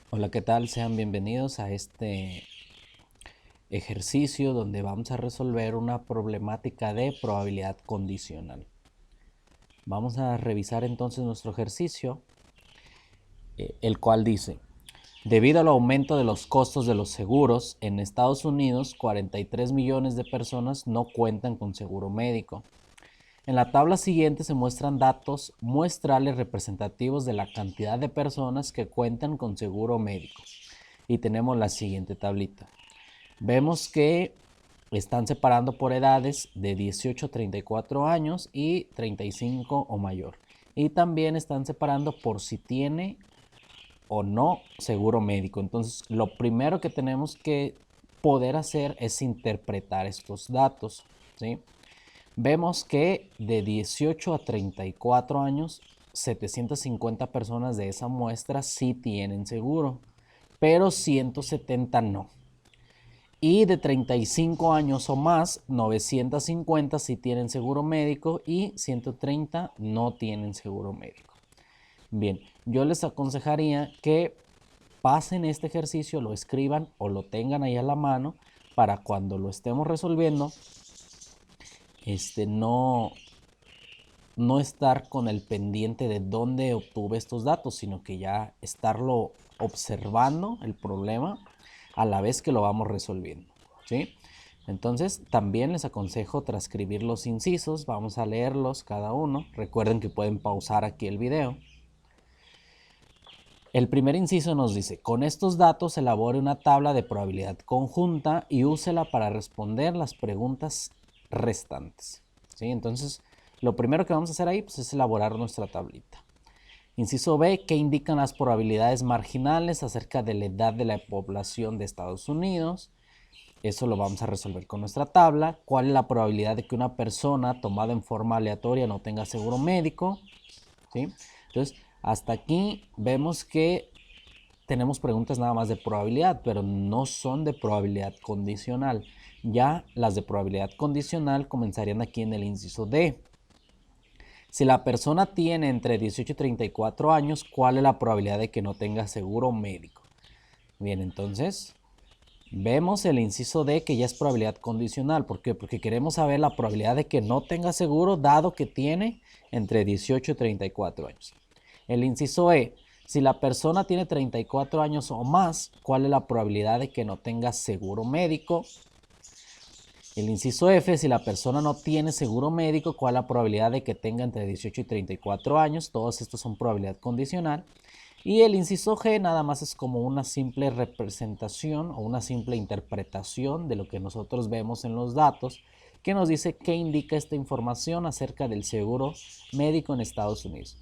Hola, ¿qué tal? Sean bienvenidos a este ejercicio donde vamos a resolver una problemática de probabilidad condicional. Vamos a revisar entonces nuestro ejercicio, el cual dice, debido al aumento de los costos de los seguros, en Estados Unidos 43 millones de personas no cuentan con seguro médico. En la tabla siguiente se muestran datos muestrales representativos de la cantidad de personas que cuentan con seguro médico. Y tenemos la siguiente tablita. Vemos que están separando por edades de 18 a 34 años y 35 o mayor. Y también están separando por si tiene o no seguro médico. Entonces, lo primero que tenemos que poder hacer es interpretar estos datos, ¿sí? Vemos que de 18 a 34 años, 750 personas de esa muestra sí tienen seguro, pero 170 no. Y de 35 años o más, 950 sí tienen seguro médico y 130 no tienen seguro médico. Bien, yo les aconsejaría que pasen este ejercicio, lo escriban o lo tengan ahí a la mano para cuando lo estemos resolviendo, no, no estar con el pendiente de dónde obtuve estos datos, sino que ya estarlo observando el problema a la vez que lo vamos resolviendo, ¿sí? Entonces, también les aconsejo transcribir los incisos. Vamos a leerlos cada uno. Recuerden que pueden pausar aquí el video. El primer inciso nos dice, con estos datos elabore una tabla de probabilidad conjunta y úsela para responder las preguntas restantes, ¿sí? Entonces, lo primero que vamos a hacer ahí pues, es elaborar nuestra tablita. Inciso B, ¿qué indican las probabilidades marginales acerca de la edad de la población de Estados Unidos? Eso lo vamos a resolver con nuestra tabla. ¿Cuál es la probabilidad de que una persona tomada en forma aleatoria no tenga seguro médico? ¿Sí? Entonces, hasta aquí vemos que tenemos preguntas nada más de probabilidad, pero no son de probabilidad condicional. Ya las de probabilidad condicional comenzarían aquí en el inciso D. Si la persona tiene entre 18 y 34 años, ¿cuál es la probabilidad de que no tenga seguro médico? Bien, entonces vemos el inciso D que ya es probabilidad condicional. ¿Por qué? Porque queremos saber la probabilidad de que no tenga seguro dado que tiene entre 18 y 34 años. El inciso E, si la persona tiene 34 años o más, ¿cuál es la probabilidad de que no tenga seguro médico? El inciso F, si la persona no tiene seguro médico, ¿cuál es la probabilidad de que tenga entre 18 y 34 años? Todos estos son probabilidad condicional. Y el inciso G nada más es como una simple representación o una simple interpretación de lo que nosotros vemos en los datos, que nos dice qué indica esta información acerca del seguro médico en Estados Unidos.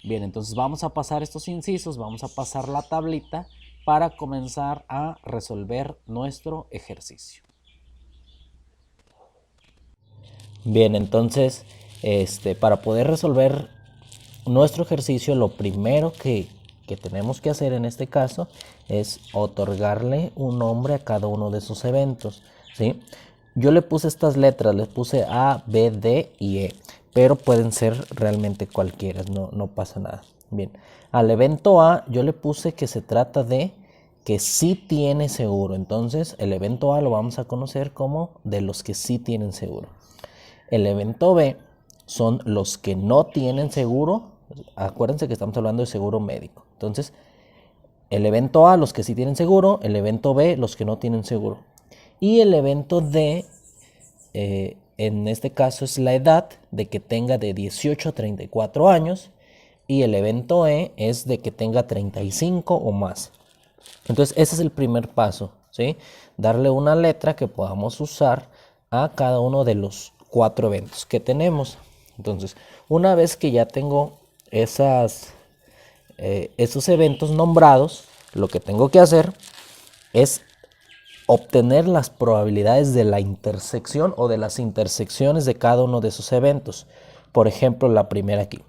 Bien, entonces vamos a pasar estos incisos, vamos a pasar la tablita para comenzar a resolver nuestro ejercicio. Bien, entonces, para poder resolver nuestro ejercicio, lo primero que tenemos que hacer en este caso es otorgarle un nombre a cada uno de sus eventos, ¿sí? Yo le puse estas letras, les puse A, B, D y E, pero pueden ser realmente cualquiera, no pasa nada. Bien, al evento A yo le puse que se trata de que sí tiene seguro, entonces el evento A lo vamos a conocer como de los que sí tienen seguro. El evento B son los que no tienen seguro. Acuérdense que estamos hablando de seguro médico. Entonces, el evento A, los que sí tienen seguro. El evento B, los que no tienen seguro. Y el evento D, en este caso es la edad de que tenga de 18 a 34 años. Y el evento E es de que tenga 35 o más. Entonces, ese es el primer paso, ¿sí? Darle una letra que podamos usar a cada uno de los 4 eventos que tenemos. Entonces, una vez que ya tengo esos eventos nombrados, lo que tengo que hacer es obtener las probabilidades de la intersección o de las intersecciones de cada uno de esos eventos. Por ejemplo, la primera aquí.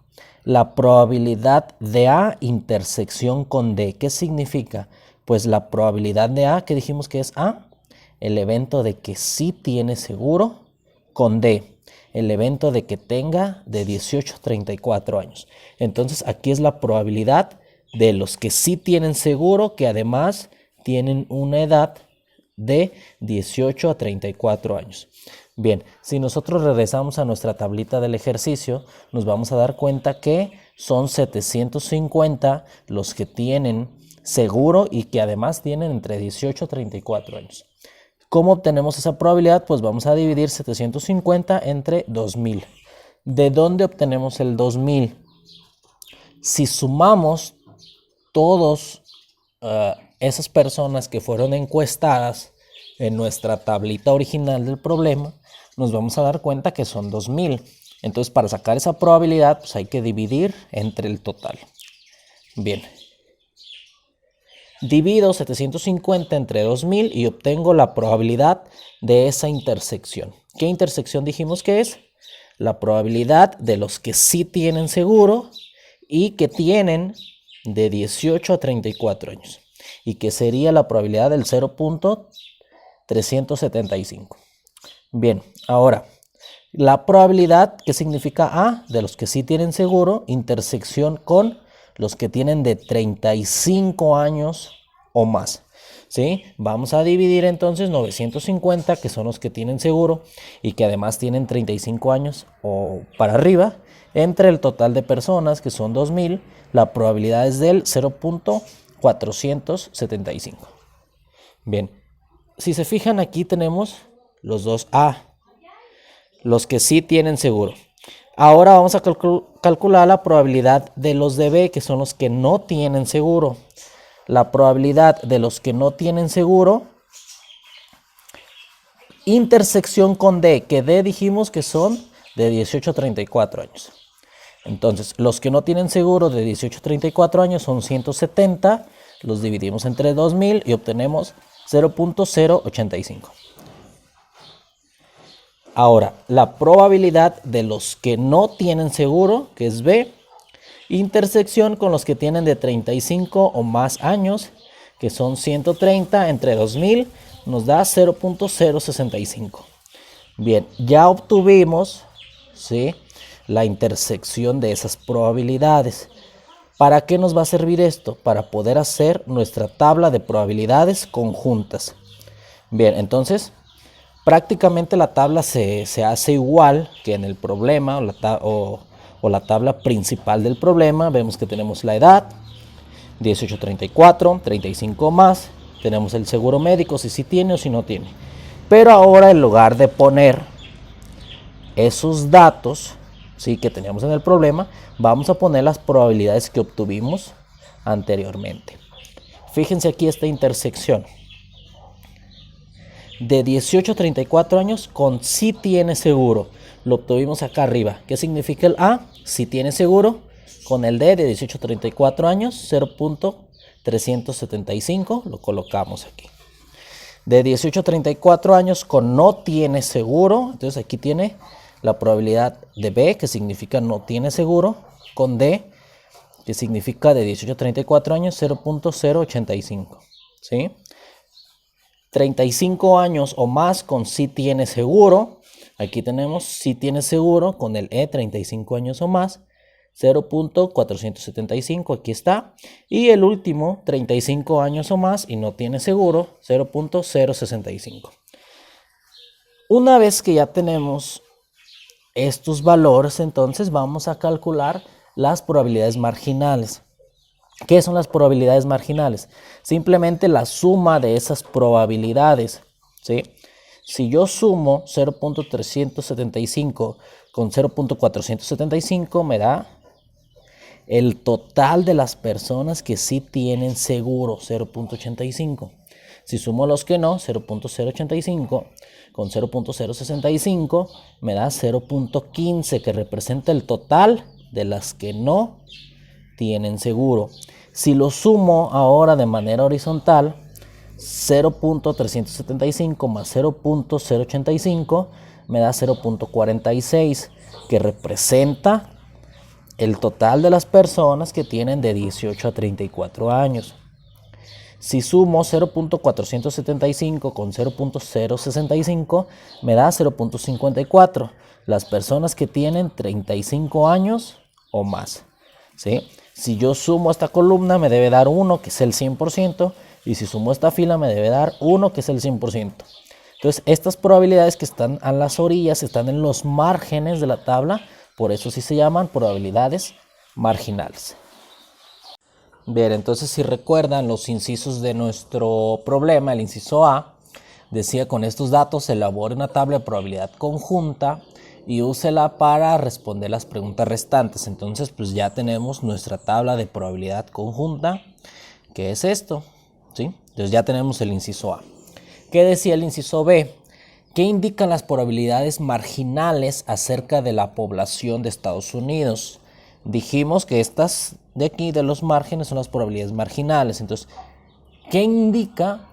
La probabilidad de A intersección con D. ¿Qué significa? Pues la probabilidad de A, que dijimos que es A, el evento de que sí tiene seguro, con D, el evento de que tenga de 18 a 34 años. Entonces aquí es la probabilidad de los que sí tienen seguro, que además tienen una edad de 18 a 34 años. Bien, si nosotros regresamos a nuestra tablita del ejercicio, nos vamos a dar cuenta que son 750 los que tienen seguro y que además tienen entre 18 a 34 años. ¿Cómo obtenemos esa probabilidad? Pues vamos a dividir 750 entre 2000. ¿De dónde obtenemos el 2000? Si sumamos todas esas personas que fueron encuestadas en nuestra tablita original del problema, nos vamos a dar cuenta que son 2000. Entonces, para sacar esa probabilidad, pues hay que dividir entre el total. Bien. Divido 750 entre 2000 y obtengo la probabilidad de esa intersección. ¿Qué intersección dijimos que es? La probabilidad de los que sí tienen seguro y que tienen de 18 a 34 años. Y que sería la probabilidad del 0.375. Bien, ahora, la probabilidad, ¿qué significa A? De los que sí tienen seguro, intersección con los que tienen de 35 años o más. ¿Sí? Vamos a dividir entonces 950, que son los que tienen seguro y que además tienen 35 años o para arriba, entre el total de personas, que son 2000. La probabilidad es del 0.475. Bien, si se fijan, aquí tenemos los dos A, los que sí tienen seguro. Ahora vamos a calcular la probabilidad de los de B, que son los que no tienen seguro. La probabilidad de los que no tienen seguro, intersección con D, que D dijimos que son de 18 a 34 años. Entonces, los que no tienen seguro de 18 a 34 años son 170, los dividimos entre 2000 y obtenemos 0.085. Ahora, la probabilidad de los que no tienen seguro, que es B, intersección con los que tienen de 35 o más años, que son 130 entre 2000, nos da 0.065. Bien, ya obtuvimos, ¿sí?, la intersección de esas probabilidades. ¿Para qué nos va a servir esto? Para poder hacer nuestra tabla de probabilidades conjuntas. Bien, entonces, prácticamente la tabla se hace igual que en el problema o la tabla principal del problema. Vemos que tenemos la edad, 18 a 34, 35 más. Tenemos el seguro médico, si sí tiene o si no tiene. Pero ahora, en lugar de poner esos datos, ¿sí?, que teníamos en el problema, vamos a poner las probabilidades que obtuvimos anteriormente. Fíjense aquí esta intersección. De 18 a 34 años con sí tiene seguro. Lo obtuvimos acá arriba. ¿Qué significa el A? Si tiene seguro. Con el D de 18 a 34 años, 0.375. Lo colocamos aquí. De 18 a 34 años con no tiene seguro. Entonces aquí tiene la probabilidad de B, que significa no tiene seguro. Con D, que significa de 18 a 34 años, 0.085. ¿Sí? 35 años o más con sí tiene seguro. Aquí tenemos sí tiene seguro con el E, 35 años o más, 0.475, aquí está. Y el último, 35 años o más y no tiene seguro, 0.065. Una vez que ya tenemos estos valores, entonces vamos a calcular las probabilidades marginales. ¿Qué son las probabilidades marginales? Simplemente la suma de esas probabilidades, ¿sí? Si yo sumo 0.375 con 0.475, me da el total de las personas que sí tienen seguro, 0.85. Si sumo los que no, 0.085 con 0.065, me da 0.15, que representa el total de las que no tienen seguro. Si lo sumo ahora de manera horizontal, 0.375 más 0.085 me da 0.46, que representa el total de las personas que tienen de 18 a 34 años. Si sumo 0.475 con 0.065 me da 0.54, las personas que tienen 35 años o más. ¿sí? Si yo sumo esta columna me debe dar 1, que es el 100%, y si sumo esta fila me debe dar 1, que es el 100%. Entonces, estas probabilidades que están a las orillas, están en los márgenes de la tabla, por eso sí se llaman probabilidades marginales. Bien, entonces si recuerdan los incisos de nuestro problema, el inciso A, decía con estos datos elabore una tabla de probabilidad conjunta y úsela para responder las preguntas restantes. Entonces pues ya tenemos nuestra tabla de probabilidad conjunta, que es esto, ¿sí? Entonces ya tenemos el inciso A. ¿Qué decía el inciso B? ¿Qué indican las probabilidades marginales acerca de la población de Estados Unidos? Dijimos que estas de aquí, de los márgenes, son las probabilidades marginales. Entonces, ¿qué indica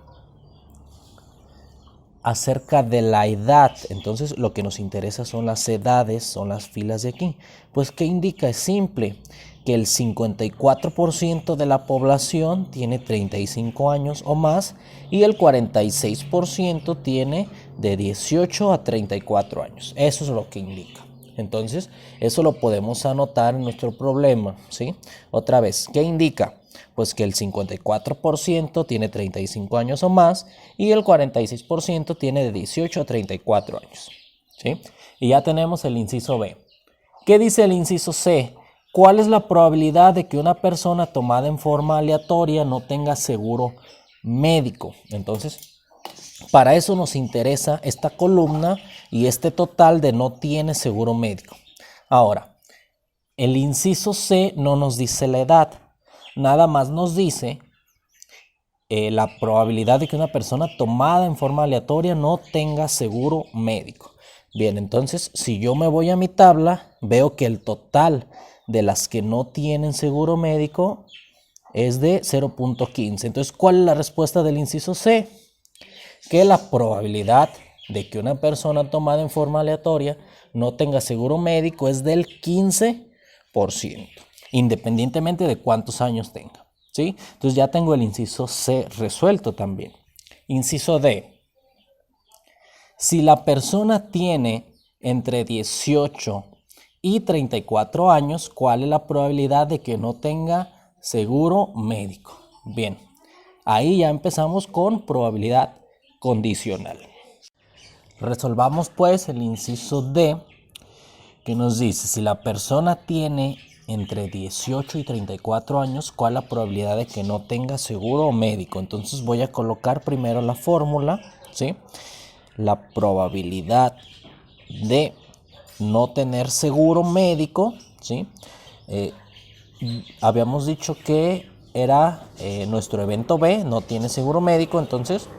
acerca de la edad? Entonces, lo que nos interesa son las edades, son las filas de aquí. Pues, ¿qué indica? Es simple, que el 54% de la población tiene 35 años o más y el 46% tiene de 18 a 34 años. Eso es lo que indica. Entonces, eso lo podemos anotar en nuestro problema, ¿sí? Otra vez, ¿qué indica? Pues que el 54% tiene 35 años o más y el 46% tiene de 18 a 34 años, ¿sí? Y ya tenemos el inciso B. ¿Qué dice el inciso C? ¿Cuál es la probabilidad de que una persona tomada en forma aleatoria no tenga seguro médico? Entonces, para eso nos interesa esta columna y este total de no tiene seguro médico. Ahora, el inciso C no nos dice la edad, nada más nos dice la probabilidad de que una persona tomada en forma aleatoria no tenga seguro médico. Bien, entonces si yo me voy a mi tabla, veo que el total de las que no tienen seguro médico es de 0.15. Entonces, ¿cuál es la respuesta del inciso C? Que la probabilidad de que una persona tomada en forma aleatoria no tenga seguro médico es del 15%, independientemente de cuántos años tenga, ¿sí? Entonces ya tengo el inciso C resuelto también. Inciso D. Si la persona tiene entre 18 y 34 años, ¿cuál es la probabilidad de que no tenga seguro médico? Bien, ahí ya empezamos con probabilidad condicional. Resolvamos pues el inciso D, que nos dice si la persona tiene entre 18 y 34 años, ¿cuál es la probabilidad de que no tenga seguro médico? Entonces voy a colocar primero la fórmula, ¿sí? La probabilidad de no tener seguro médico, ¿sí? Habíamos dicho que era nuestro evento B, no tiene seguro médico, entonces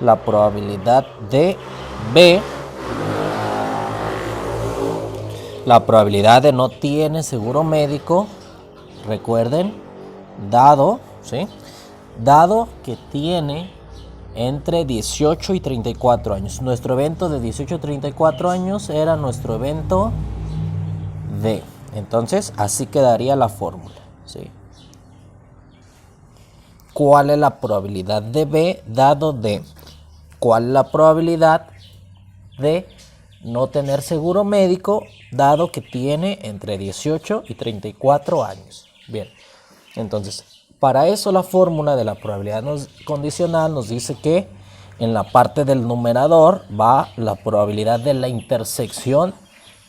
la probabilidad de B, la probabilidad de no tiene seguro médico, recuerden, dado, ¿sí? Dado que tiene entre 18 y 34 años. Nuestro evento de 18 a 34 años era nuestro evento D. Entonces, así quedaría la fórmula, ¿sí? ¿Cuál es la probabilidad de B dado D? ¿Cuál es la probabilidad de no tener seguro médico dado que tiene entre 18 y 34 años? Bien, entonces, para eso la fórmula de la probabilidad condicional nos dice que en la parte del numerador va la probabilidad de la intersección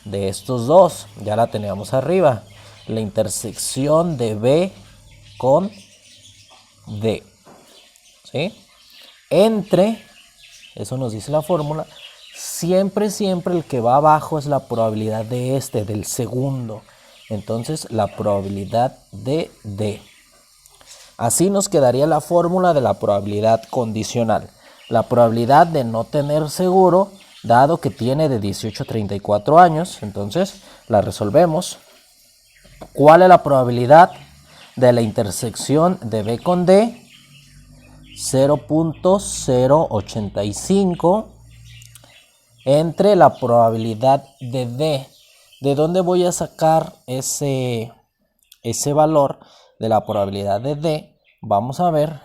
de estos dos. Ya la teníamos arriba. La intersección de B con D, ¿sí? Entre, eso nos dice la fórmula, siempre el que va abajo es la probabilidad de del segundo. Entonces, la probabilidad de D. Así nos quedaría la fórmula de la probabilidad condicional. La probabilidad de no tener seguro, dado que tiene de 18 a 34 años. Entonces, la resolvemos. ¿Cuál es la probabilidad de la intersección de B con D? 0.085 entre la probabilidad de D. ¿De dónde voy a sacar ese valor de la probabilidad de D? Vamos a ver.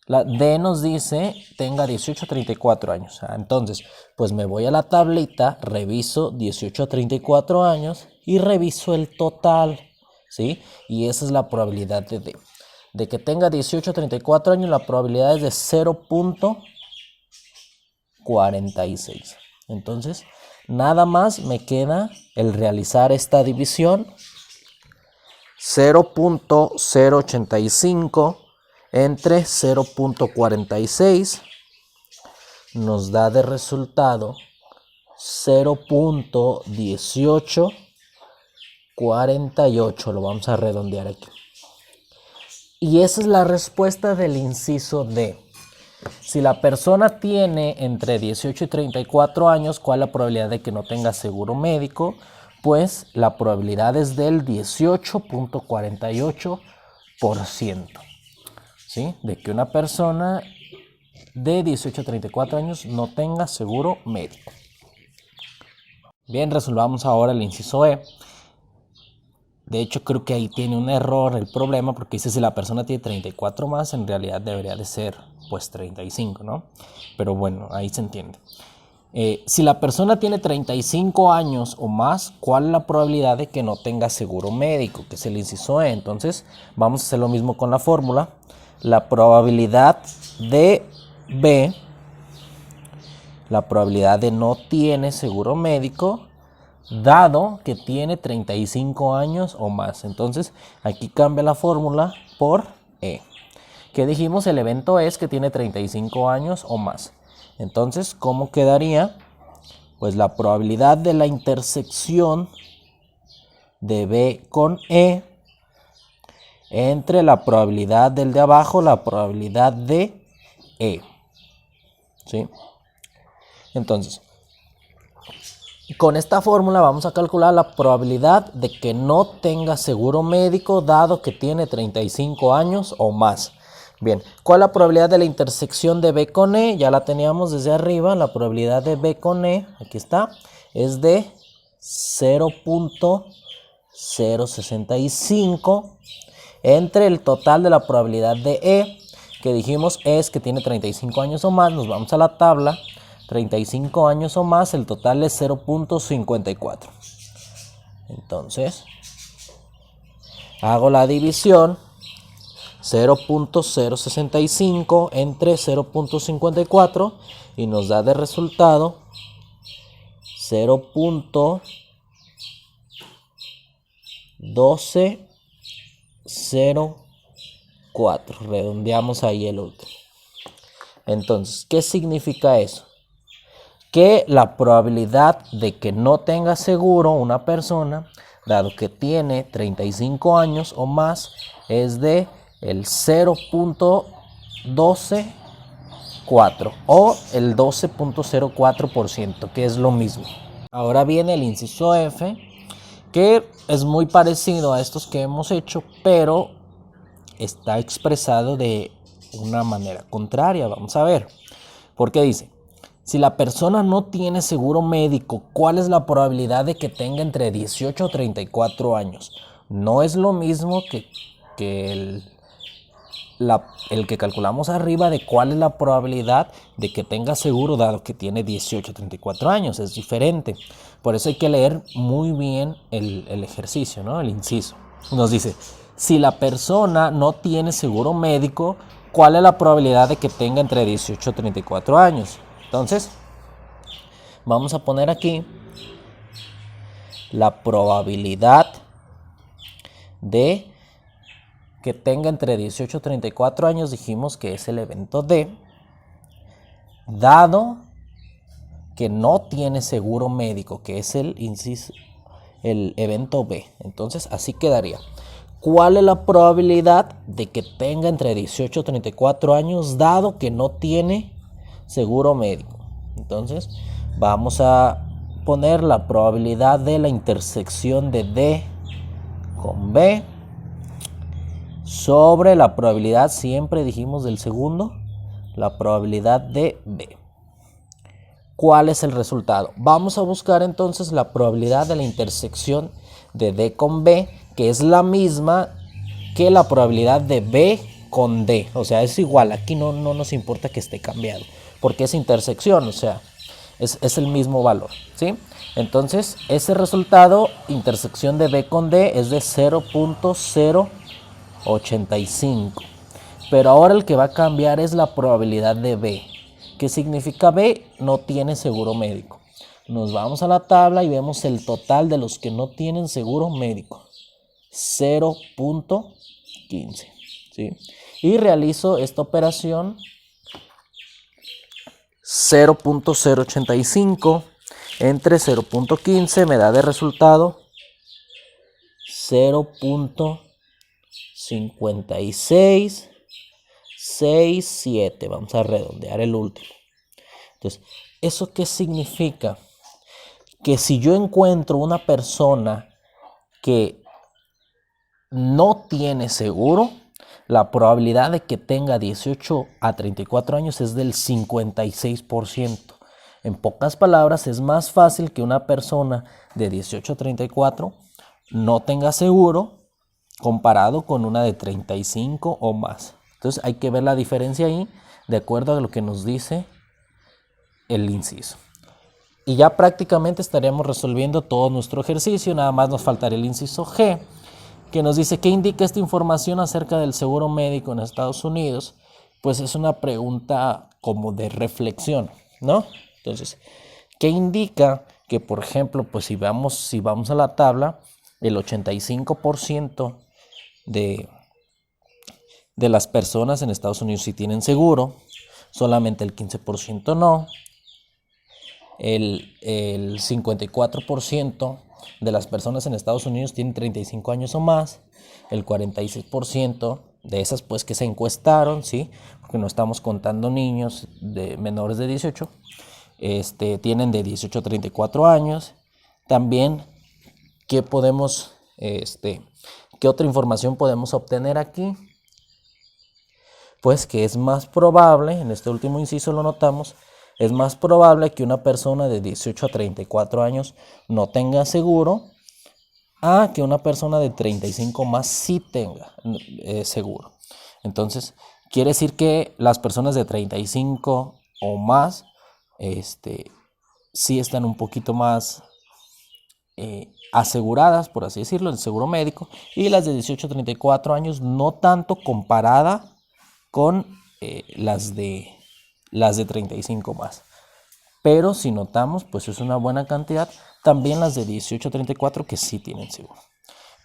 La D nos dice tenga 18 a 34 años. Entonces, pues me voy a la tablita, reviso 18 a 34 años y reviso el total. ¿sí? Y esa es la probabilidad de D. De que tenga 18 a 34 años, la probabilidad es de 0.46. Entonces, nada más me queda el realizar esta división. 0.085 entre 0.46 nos da de resultado 0.1848. Lo vamos a redondear aquí. Y esa es la respuesta del inciso D. Si la persona tiene entre 18 y 34 años, ¿cuál es la probabilidad de que no tenga seguro médico? Pues la probabilidad es del 18.48%, ¿sí? De que una persona de 18 a 34 años no tenga seguro médico. Bien, resolvamos ahora el inciso E. De hecho, creo que ahí tiene un error el problema, porque dice si la persona tiene 34 más, en realidad debería de ser pues 35, ¿no? Pero bueno, ahí se entiende. Si la persona tiene 35 años o más, ¿cuál es la probabilidad de que no tenga seguro médico? Que es el inciso E. Entonces, vamos a hacer lo mismo con la fórmula. La probabilidad de B, la probabilidad de no tiene seguro médico, dado que tiene 35 años o más. Entonces, aquí cambia la fórmula por E. ¿Qué dijimos? El evento es que tiene 35 años o más. Entonces, ¿cómo quedaría? Pues la probabilidad de la intersección de B con E entre la probabilidad del de abajo, la probabilidad de E. ¿Sí? Entonces, con esta fórmula vamos a calcular la probabilidad de que no tenga seguro médico dado que tiene 35 años o más. Bien, ¿cuál es la probabilidad de la intersección de B con E? Ya la teníamos desde arriba. La probabilidad de B con E, aquí está, es de 0.065 entre el total de la probabilidad de E, que dijimos es que tiene 35 años o más. Nos vamos a la tabla. 35 años o más, el total es 0.54. Entonces, hago la división. 0.065 entre 0.54 y nos da de resultado 0.1204. Redondeamos ahí el último. Entonces, ¿qué significa eso? Que la probabilidad de que no tenga seguro una persona, dado que tiene 35 años o más, es de el 0.124 o el 12.04%, que es lo mismo. Ahora viene el inciso F, que es muy parecido a estos que hemos hecho, pero está expresado de una manera contraria. Vamos a ver. Porque dice, si la persona no tiene seguro médico, ¿cuál es la probabilidad de que tenga entre 18 o 34 años? No es lo mismo que el que calculamos arriba de cuál es la probabilidad de que tenga seguro dado que tiene 18 o 34 años. Es diferente. Por eso hay que leer muy bien el ejercicio, ¿no? El inciso. Nos dice, si la persona no tiene seguro médico, ¿cuál es la probabilidad de que tenga entre 18 o 34 años? Entonces, vamos a poner aquí la probabilidad de que tenga entre 18 y 34 años, dijimos que es el evento D, dado que no tiene seguro médico, que es el evento B. Entonces, así quedaría. ¿Cuál es la probabilidad de que tenga entre 18 y 34 años, dado que no tiene seguro médico? Entonces, vamos a poner la probabilidad de la intersección de D con B sobre la probabilidad, siempre dijimos del segundo, la probabilidad de B. ¿Cuál es el resultado? Vamos a buscar entonces la probabilidad de la intersección de D con B, que es la misma que la probabilidad de B con D. O sea, es igual. Aquí no nos importa que esté cambiado, porque es intersección. O sea, es el mismo valor, ¿sí? Entonces, ese resultado, intersección de B con D, es de 0.085. Pero ahora el que va a cambiar es la probabilidad de B. ¿Qué significa B? No tiene seguro médico. Nos vamos a la tabla y vemos el total de los que no tienen seguro médico. 0.15. ¿Sí? Y realizo esta operación 0.085 entre 0.15 me da de resultado 0.5667. Vamos a redondear el último. Entonces, ¿eso qué significa? Que si yo encuentro una persona que no tiene seguro, la probabilidad de que tenga 18 a 34 años es del 56%. En pocas palabras, es más fácil que una persona de 18 a 34 no tenga seguro comparado con una de 35 o más. Entonces hay que ver la diferencia ahí de acuerdo a lo que nos dice el inciso. Y ya prácticamente estaríamos resolviendo todo nuestro ejercicio. Nada más nos faltaría el inciso G, que nos dice: ¿qué indica esta información acerca del seguro médico en Estados Unidos? Pues es una pregunta como de reflexión, ¿no? Entonces, ¿qué indica? Que, por ejemplo, pues si vamos a la tabla, el 85% de las personas en Estados Unidos sí tienen seguro, solamente el 15% no. El 54% de las personas en Estados Unidos tienen 35 años o más. El 46% de esas pues que se encuestaron, ¿sí? Porque no estamos contando niños de menores de 18, tienen de 18 a 34 años. También, ¿qué podemos, qué otra información podemos obtener aquí? Pues que es más probable, en este último inciso lo notamos, es más probable que una persona de 18 a 34 años no tenga seguro a que una persona de 35 más sí tenga seguro. Entonces, quiere decir que las personas de 35 o más sí están un poquito más aseguradas, por así decirlo, el seguro médico, y las de 18 a 34 años no tanto comparada con las de 35 más. Pero si notamos, pues es una buena cantidad. También las de 18 a 34 que sí tienen seguro.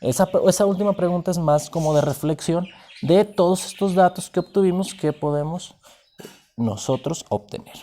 Esa última pregunta es más como de reflexión de todos estos datos que obtuvimos que podemos nosotros obtener.